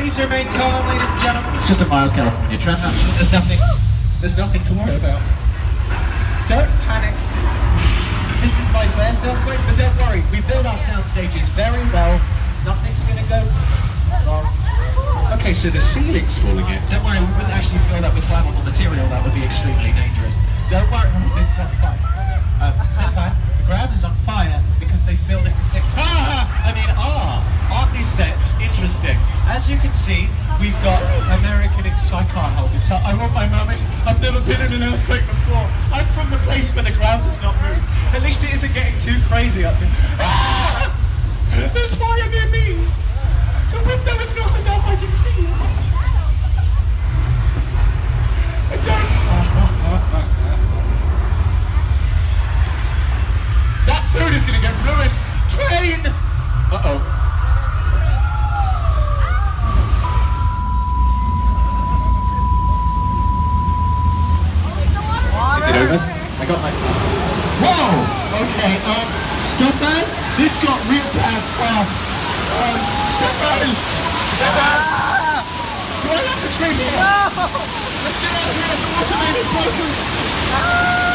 Please remain calm, ladies and gentlemen. It's just a mild California trend. There's nothing to worry about. Don't panic. This is my first earthquake, but don't worry. We build our sound stages very well. Nothing's gonna go wrong. Okay, so the ceiling's falling in. Don't worry, we wouldn't actually fill that with flammable material. That would be extremely dangerous. Don't worry. It's on fire. The ground is on fire because they filled it with thick. Aren't these sets interesting? As you can see, we've got American so I can't hold this. I want my mummy. I've never been in an earthquake before. I'm from the place where the ground does not move. At least it isn't getting too crazy up here. There's fire near me. The window is not enough. I can feel. I don't. That food is gonna get ruined. Train. Uh-oh. Is it over? I got my... Whoa! Okay, stop that. This got real bad fast. Stefan! Stefan! Do I have to scream? No! Let's get out of here, the water main is broken!